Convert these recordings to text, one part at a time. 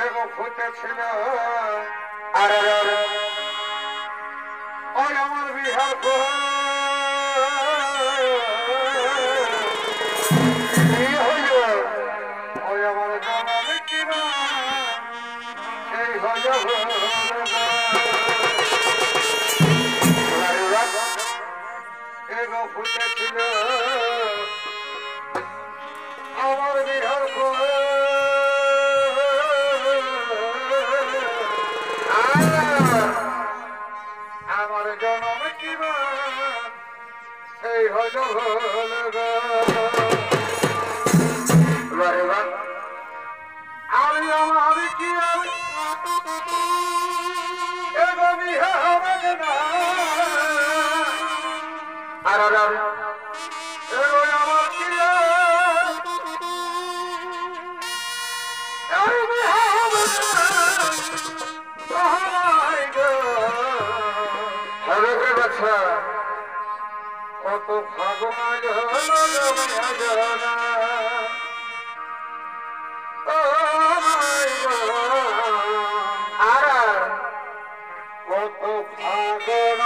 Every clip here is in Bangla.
এবং ফুটেছিল আর ওই আমার বিহার ওই আমার জনমে কিবা সেই হল এবং ফুটেছিল আমার বিহার আমার জনম কিবা সেই হল আমি আমার কি হবে না আর আমার কি কত ভাগনা আর কত ভাগনা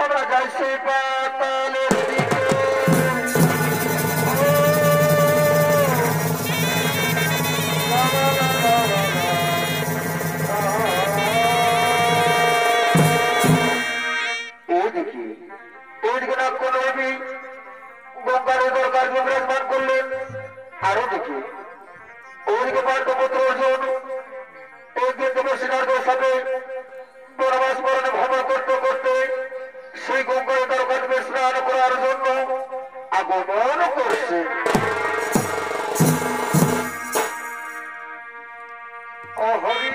আমরা যাই সে পাতালের দিকে গঙ্গার দরকার বিরাজমান করলেন। আরো দেখি ওইদিকে পাণ্ডপুত্র অর্জুন একদিন দেবসেনাদের সাথে বনবাস বরণে ভ্রমণ করতে করতে সেই গঙ্গার দরকার স্নান করার জন্য আগমন করছে। ও হরি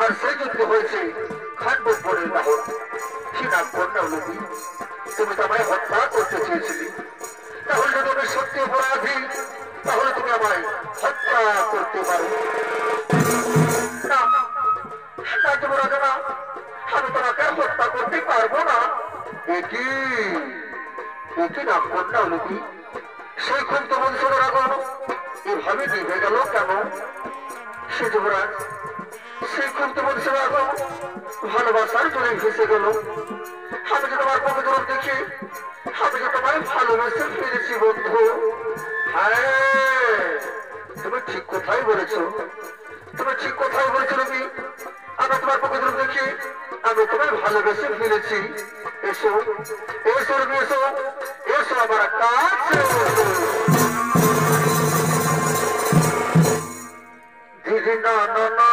আর সেই যুদ্ধ হয়েছে খান্ডব বনের দাহন। না করো নবী, তুমি তো আমায় হত্যা করতে চেয়েছিলে, তাহলে যদি আমি সত্যি অপরাধী তাহলে তুমি আমায় হত্যা করতে পারো না। না যুবরাজ না, আমি তোমাকে হত্যা করতে পারবো না। একই একই না করো নবী, সেই খুব তো মনসুরের আগুন এভাবে নিভে গেল কেন? সে যুবরাজ, সেই খুব তো মনসুরের আগুন ভালোবাসার জন্য ভেসে গেল। আমি যে তোমার পবিত্র দেখি, আমি যে তোমায় ভালোবেসে ফিরেছি বন্ধু। হ্যাঁ, তুমি ঠিক কোথায় বলেছো, তুমি ঠিক কোথায় বলেছো রবি। আমি তোমার পবিত্র দেখি, আমি তোমায় ভালোবেসে ফিরেছি। এসো এসো রবি, এসো এসো আমার কাছে। দিদি না না না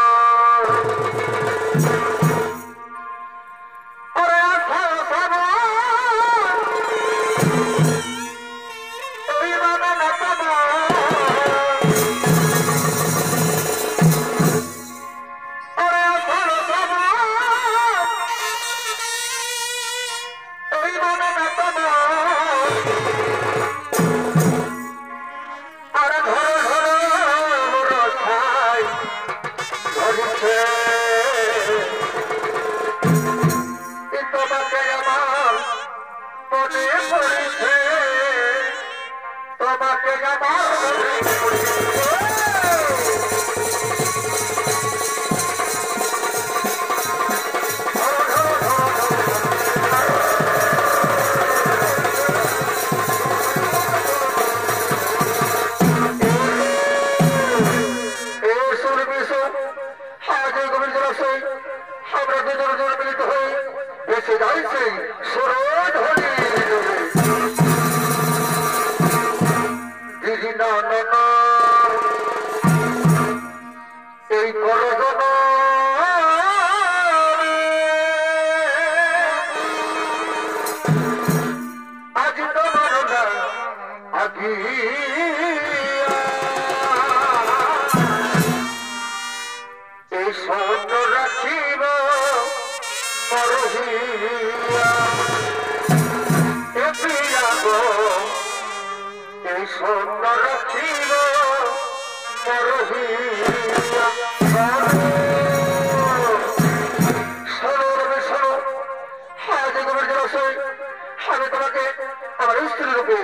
আমি তোমাকে আমার স্ত্রী রূপে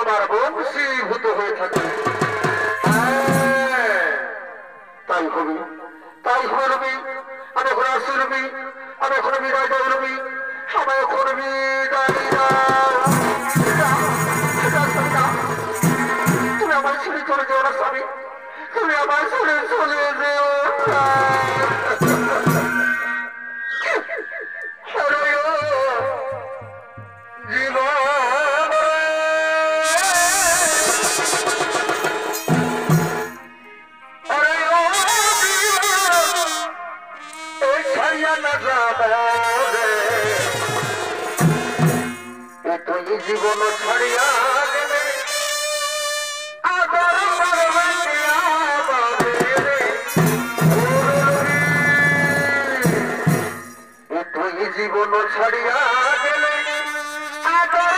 তোমার বংশীভূত হয়ে থাকে। তাই হবে, তাই হবে রবি। আমি এখন আসছি রবি, আমি এখন বিদায় দেব রবি, আমি এখন বিদায় দাও। তুমি আমার ছেড়ে চলে যেও না স্বামী, তুমি আমার ছেড়ে চলে যেও না। জীবন ছাড়িয়া গেলে আদর তুই জীবন ছাড়িয়া গেলে আদর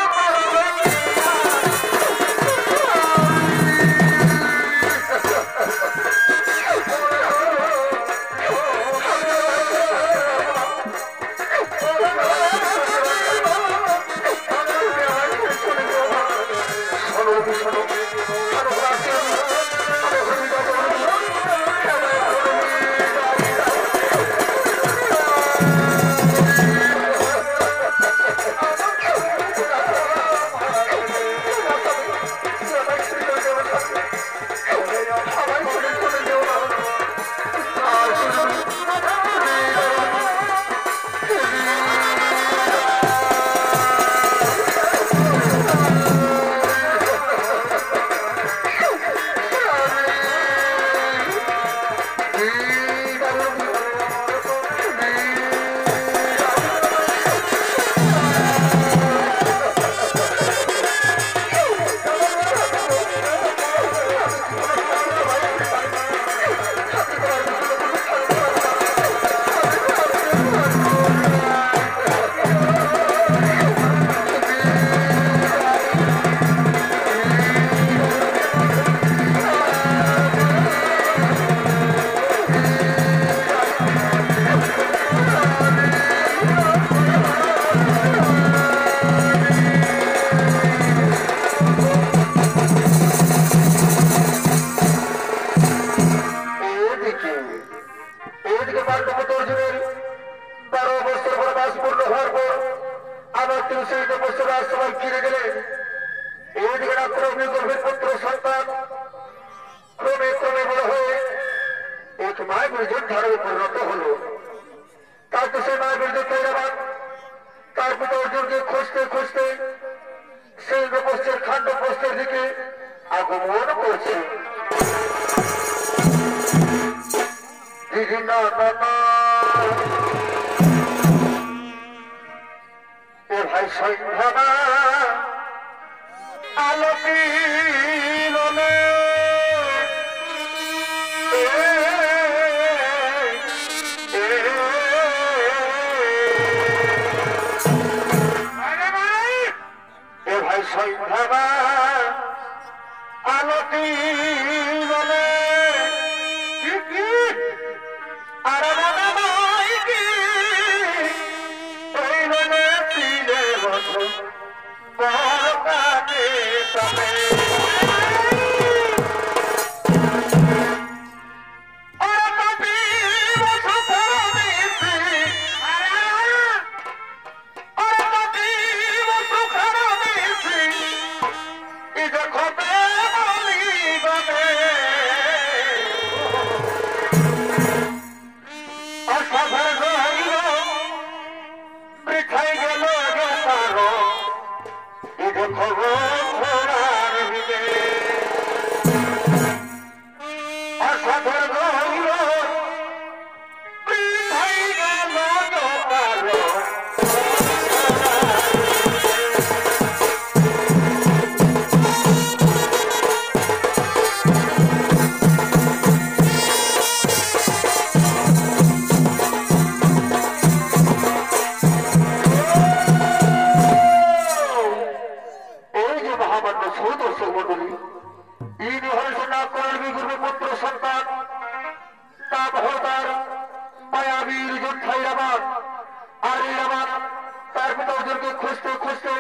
খুঁজতে খুঁজতে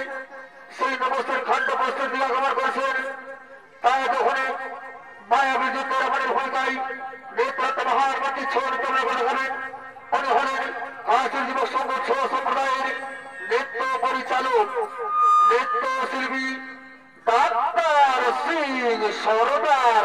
সেই নবস্থার খণ্ড বস্ত্র দিয়া ব্যবহার করছে তাই যখন মায়াবী যুদ্ধের ভূমিকায় নেতৃত্ব মহার মাটি ছোট তোমরা করে হলেন উনি হলেন কাশীর যুব সংঘ সম্প্রদায়ের নৃত্য পরিচালক নৃত্য শিল্পী ডাক্তার সিং সরদার।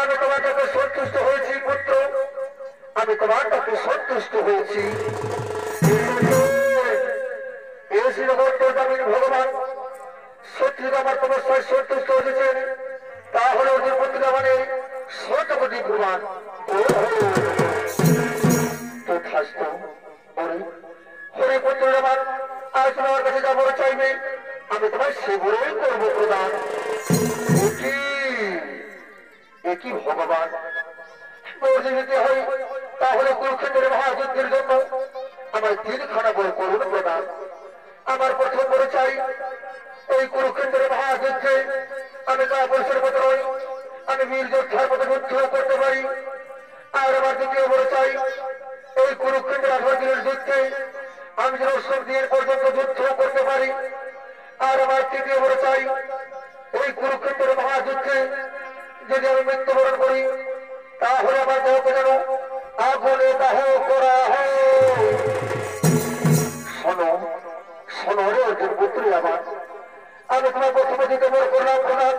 আমি তোমার কাছে সন্তুষ্ট হয়েছি পুত্র, আমি তোমার কাছে সন্তুষ্ট হয়েছি। ভগবান সত্যি আমার সমস্যায় সন্তুষ্ট হয়েছেন, তাহলে ওদের প্রতি মানে শতকোটি প্রমাণ হরে পুত্র আমার আজ তোমার কাছে যা বড় চাইবে আমি তোমার সেগুলোই করবো প্রদান। একই ভগবান যদি হয় তাহলে কুরুক্ষেত্রের মহাযুদ্ধের জন্য আমার 3খানা বড় করুন প্রদান। আমার প্রথম বড় চাই এই কুরুক্ষেত্রের মহাযুদ্ধে আমি কাপুরুষের মতো নই, আমি বীর যোদ্ধার মতো যুদ্ধ করতে পারি। আর আমার দ্বিতীয় বড় চাই এই কুরুক্ষেত্রের 18 দিনের যুদ্ধে আমি যেন 70 দিন পর্যন্ত যুদ্ধ করতে পারি। আর আমার তৃতীয় বড় চাই এই কুরুক্ষেত্রের মহাযুদ্ধে যদি আমি মৃত্যুবরণ করি তাহলে আমার দেহকে যেন আগুনে দাহ করা হয়। শোনো শোনো রে অর্জুন পুত্রী আমার, আমি তোমার প্রথমে দিতে বড় করলাম প্রদান,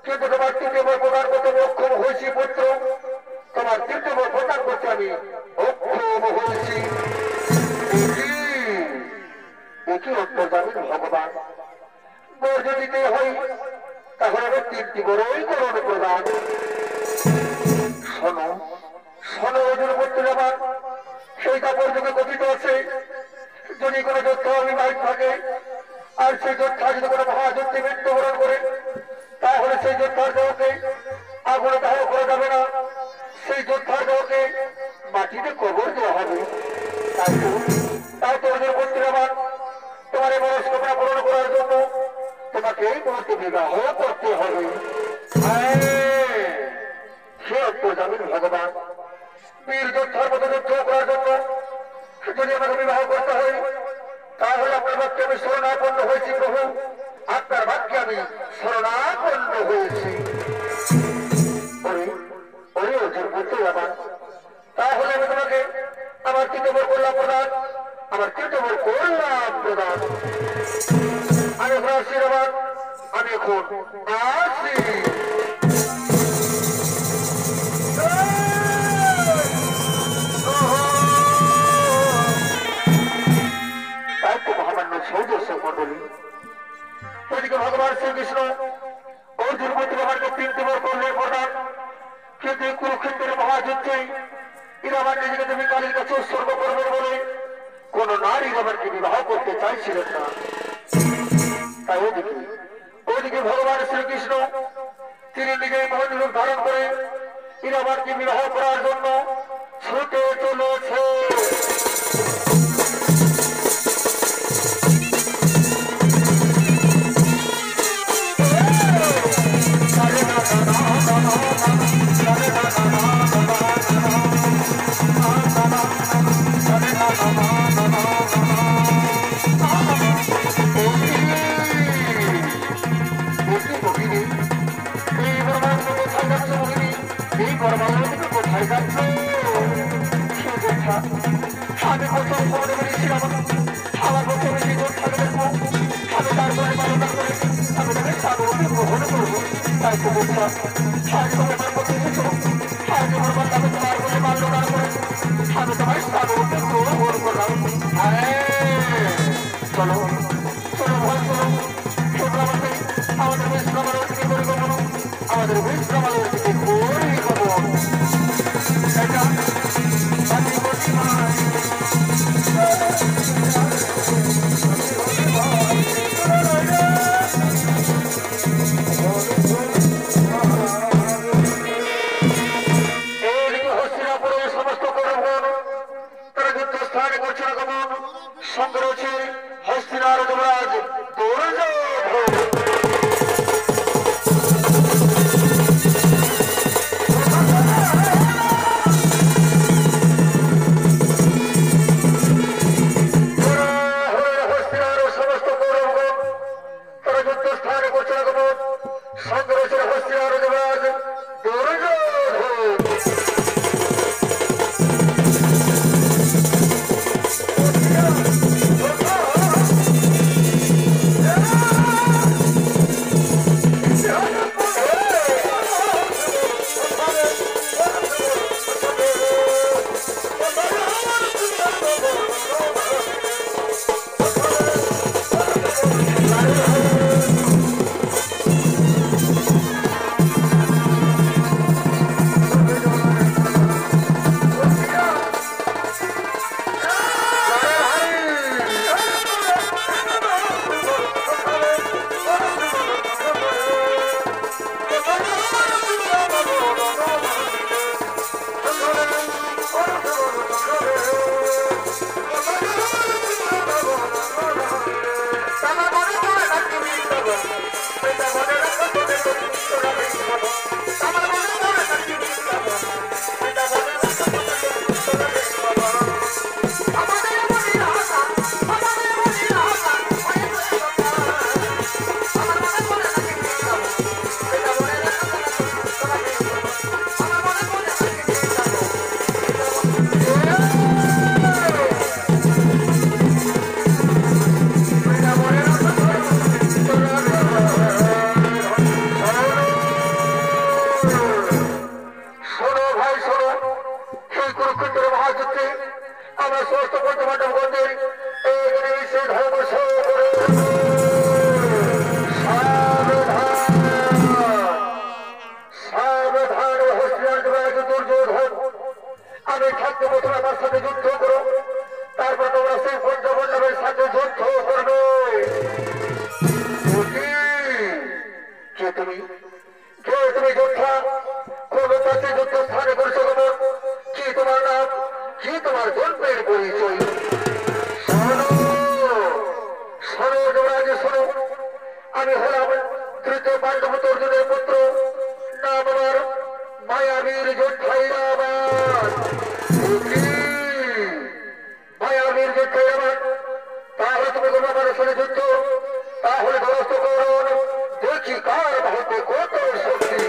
কিন্তু তোমার তৃতীয় বড় প্রদান করতে অক্ষম হয়েছি পুত্র, তোমার তৃতীয় বড় প্রদান করতে আমি অক্ষম হয়েছি। একই অন্তর্জামীন ভগবান বর্জ দিতে হয় তাহলে আমি 3টি বড়ই করুন প্রদান। শোনো শোনো অর্জুন পুত্র আমার, সেই কাপড় যুগে কথিত আছে যদি কোনো যোদ্ধা অবিবাহিত থাকে আর সেই যোদ্ধা যদি কোনো মহাযুদ্ধে মৃত্যুবরণ করে তাহলে সেই যোদ্ধার দেহকে আগুনে দাহ করা যাবে না, সেই যোদ্ধার দেহকে মাটিতে কবর দেওয়া হবে। তাই তো অর্জুন পুত্র আমার তোমার এই মনস্কামনা পূরণ করার জন্য তোমাকে এই মুহূর্তে বিবাহ করতে হবে। সে অন্তর্জামীন ভগবান বীর যোদ্ধার মতো যুদ্ধ করার জন্য যদি আমাকে বিবাহ করতে হয় তাহলে আপনার বাক্যে আমি শরণাপন্ন হয়েছি প্রভু, আপনার বাক্যে আমি শরণাপন্ন হয়েছি। অর্জুন পুত্র আমার, তাহলে আমি তোমাকে আমার তৃতীয় করলাম প্রদান, আমার তৃতীয় করলাম প্রদান। আমি এখন আসছি আমার, আমি এখন আসি। ভগবান শ্রীকৃষ্ণ অর্জুন পুত্র আমাকে 3টি বর করলেন প্রদান, কিন্তু কুরুক্ষেত্রের মহাযুদ্ধে এরা আমার নিজেকে তুমি কালীর কাছে উৎসর্গ করবেন বলে কোন নারী আমাকে বিবাহ করতে চাইছিলেন না। তাই ওদিকে ভগবান শ্রীকৃষ্ণ তিনি নিজেই মহিলা রূপ ধারণ করে এরা আমাকে বিবাহ করার জন্য ছুটে চলেছে। আমি প্রথম খবরে বেরিয়েছিলাম আমার প্রথমে জীবন থাকবে আমি তারপরে বারোটা করে আমি তাকে সাগরকে গ্রহণ করবো। তাই তো বলছিলাম আজ তোমার প্রতি আজ আমার আমি তোমার বলে বাল্যকার করে আমি তোমার সাগরকে গ্রহণ করলাম। চলো চলো ভয় চলো শুক্রবারে আমাদের বিশ্রামালয় থেকে করে দেবো, আমাদের বিশ্রামালয় থেকে করে দেবো। সংগ্রহ হস্তিনার যুবরাজ দুর্যোধন। আমি থাকতে বছর আমার সাথে যুদ্ধ করো, তারপর তোমরা সেই পঞ্চবল্লভের সাথে যুদ্ধ করবে। কে তুমি? কে তুমি যোদ্ধা? কোন কাছে যুদ্ধ স্থানে করছো? কি তোমার নাম? কি তোমার জন্মের পরিচয়? শোনো শোনো যুবরাজ শোনো, আমি হলাম তৃতীয় পাণ্ডব অর্জুনের পুত্র, নাম আমার মায়াবীর যোদ্ধা ইরাবাদ। মায়াবীর যোদ্ধা ইরাবাদ, তাহলে তুমি কোনো মানুষের যুদ্ধ, তাহলে দরস্ত করুন, দেখি কার ভাগ্যে কত শক্তি।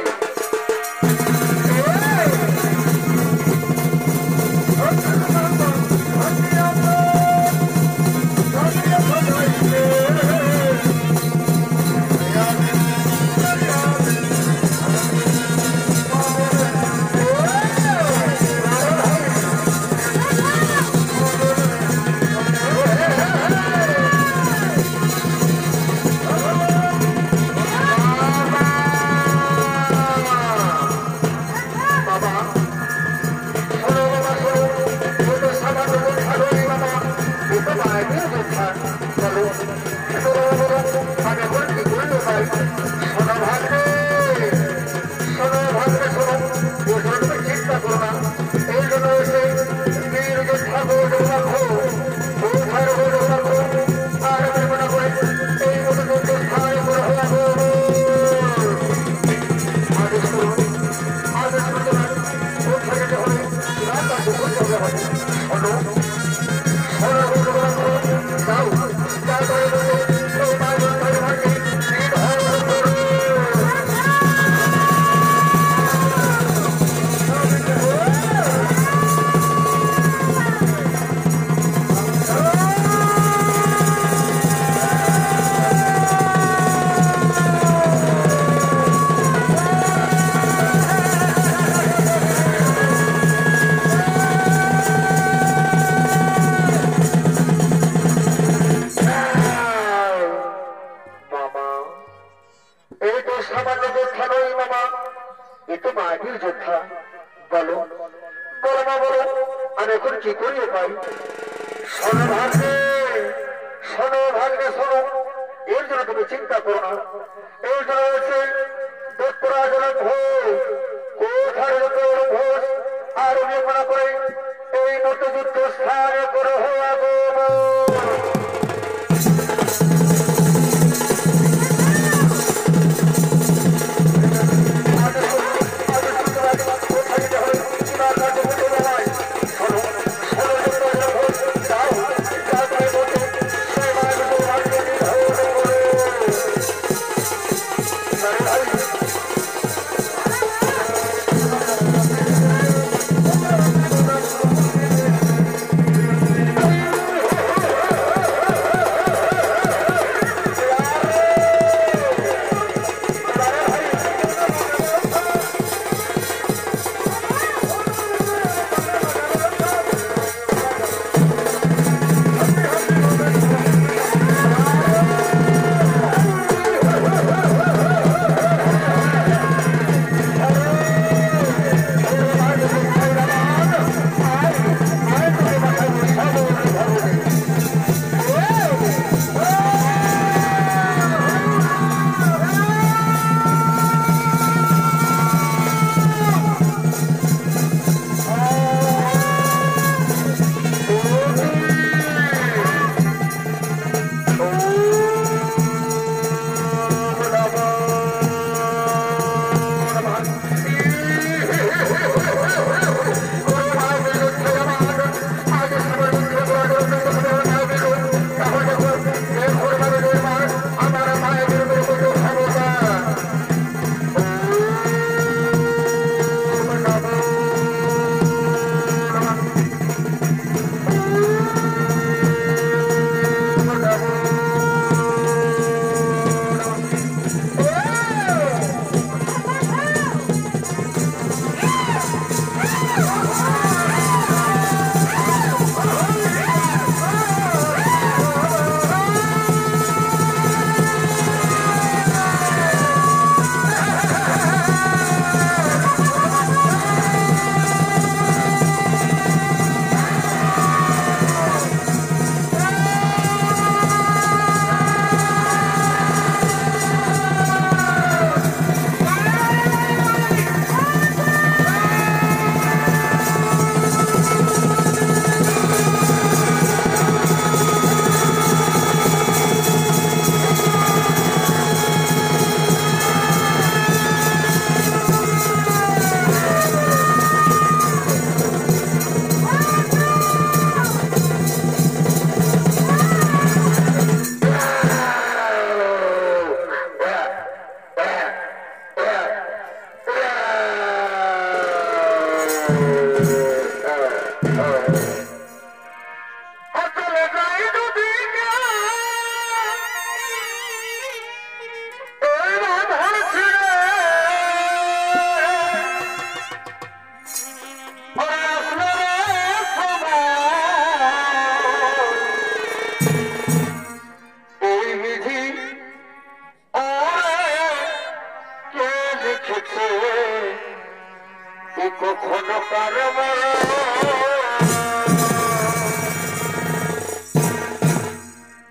কখনো পারবো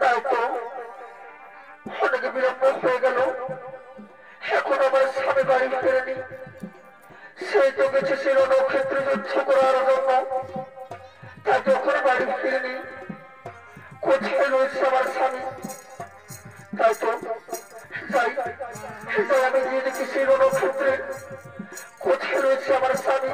তাই তো অনেকে বিলম্ব হয়ে গেল এখন আমার স্বামী বাড়ি ফেরেনি সেই তো গেছে ছিল নক্ষত্র যুদ্ধ করার জন্য তা যখন বাড়ি ফিরেনি কোথায় রয়েছে আমার স্বামী তাই তো যাই আমি গিয়ে দেখি সেই নক্ষত্রে কোথায় রয়েছে আমার স্বামী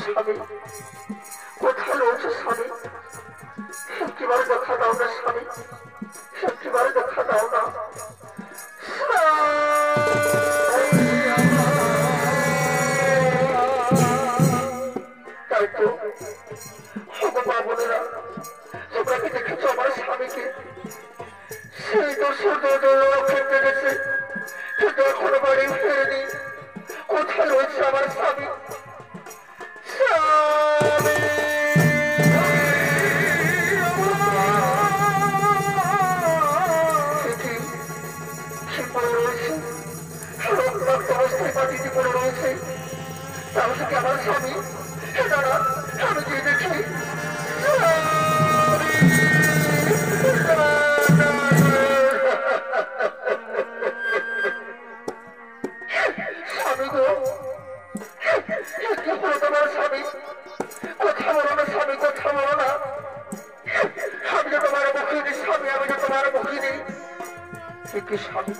স্বামী কোথায় রয়েছে স্বামী একটিবার দেখা দাও না স্বামী একটিবার দেখা দাও না তাই তো মা বোনেরা তোমরা কি দেখেছো আমার স্বামীকে সেই তো সূর্যোদয় খেতে গেছে কিন্তু এখনো বাড়ি ফেরেনি কোথায় রয়েছে আমার স্বামী আমার স্বামী আমি কি দেখি স্বামী গো কি হলো তোমার স্বামী কথা বলো না স্বামী কথা বলো না আমি যে তোমার মুখিনি স্বামী আমি যে তোমার মুখিনি কি স্বামী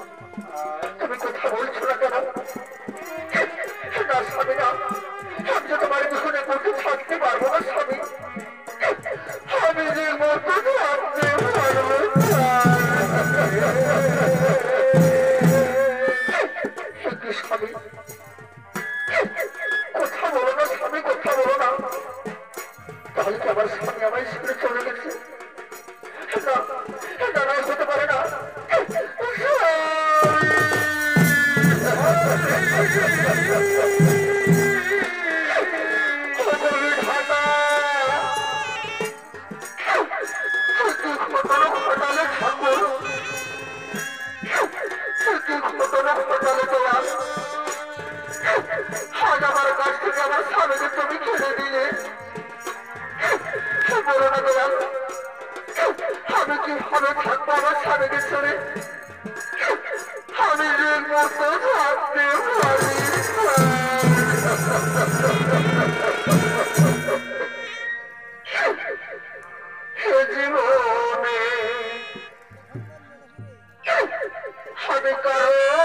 তুমি কথা বলছো না কেন না স্বামী না আমি যে তোমার মুখনে বসে থাকতে পারবো না স্বামী আমি যে মতো থাকতে পারবো কি স্বামী কথা বলো না স্বামী কথা বলো না তাহলে কি আমার স্বামী আমায় ছেড়ে চলে গেছে না না হতে পারে না আমার কাছ থেকে আমার স্বামীকে তুমি খেলে দিলে বলো না দয়াল আমি কিভাবে থাকবো আমার স্বামীকে ছেড়ে আমি যে মতো থাকতে পারি জীবনে আমি কারো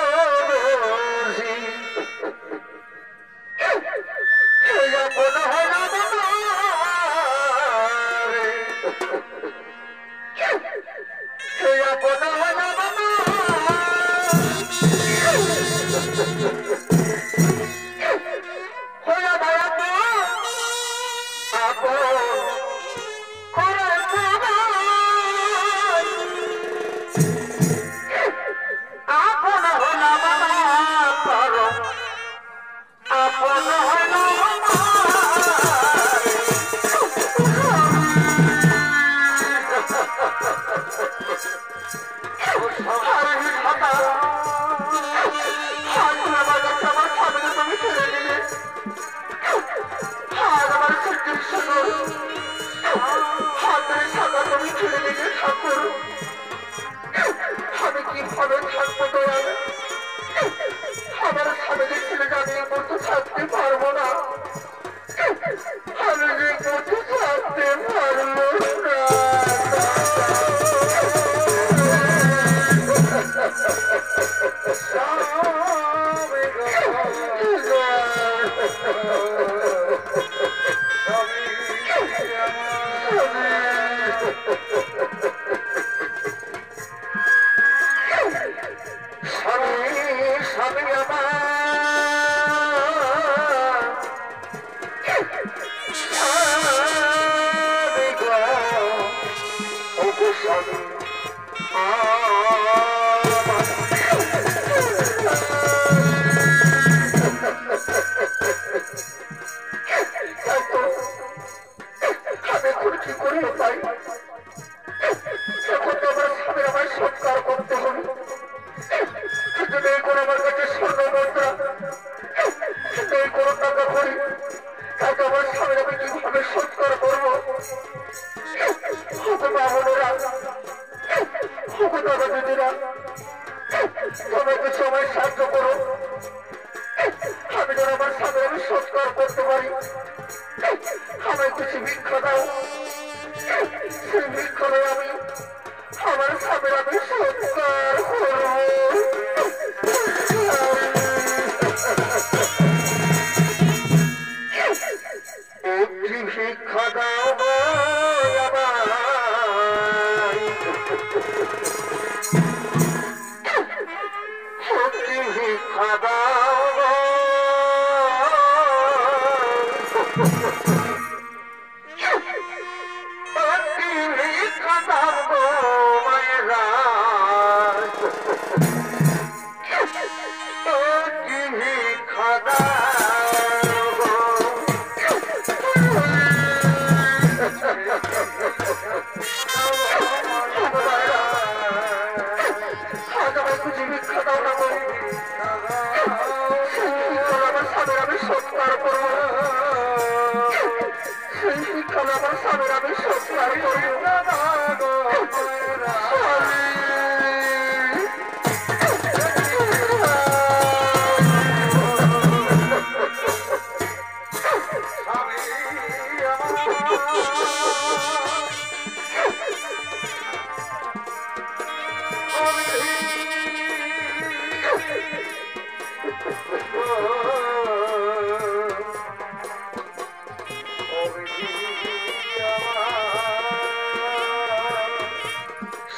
আমি কিভাবে থাকবো দয়াল আমার স্বামীকে ছেড়ে যাবে মতো থাকতে পারবো না আমি যে মতো থাকতে পারবো না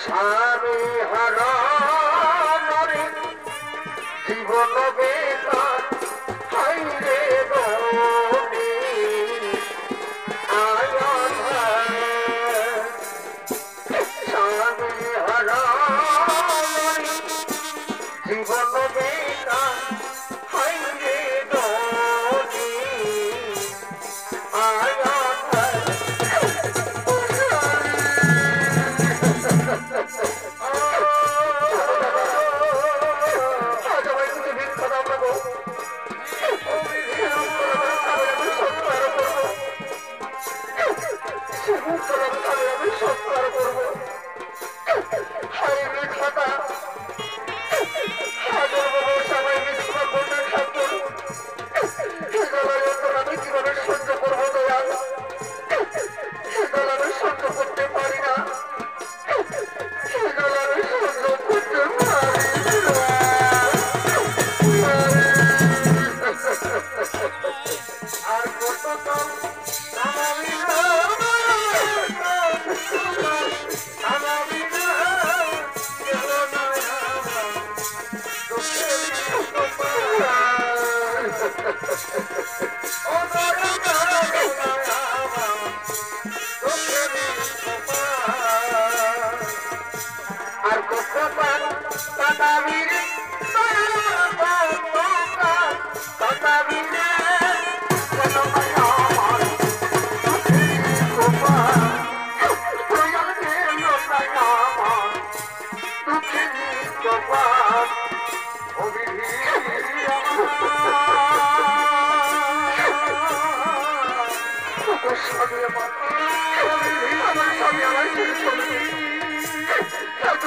স্বামী হারা নারী জীবন বেকার হাইরে বনে আয়ান স্বামী হারা নারী জীবন বেকার হাইরে বনে আয়ান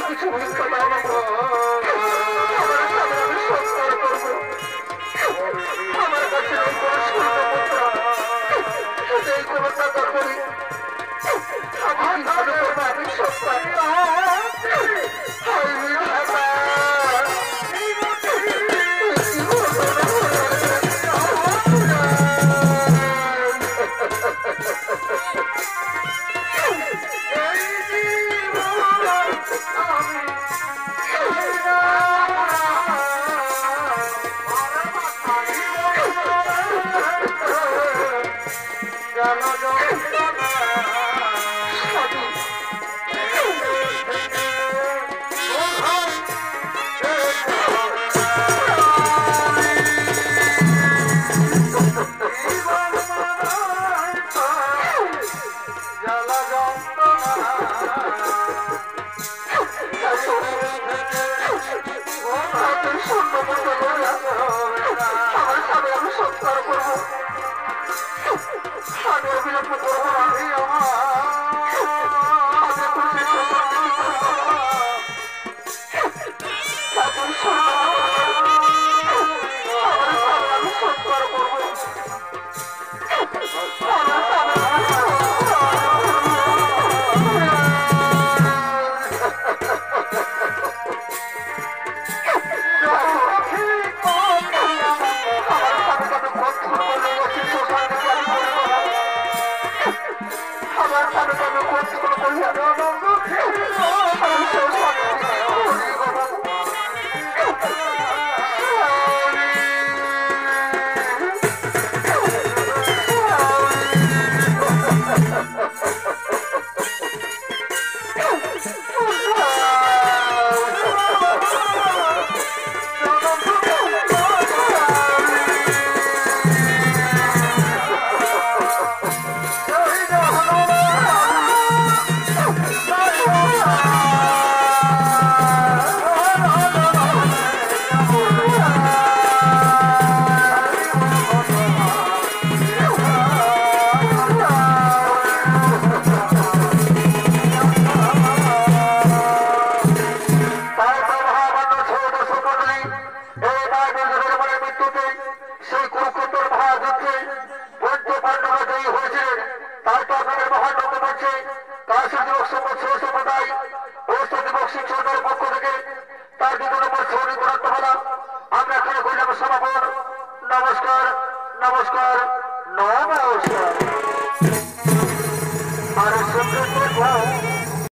কিছু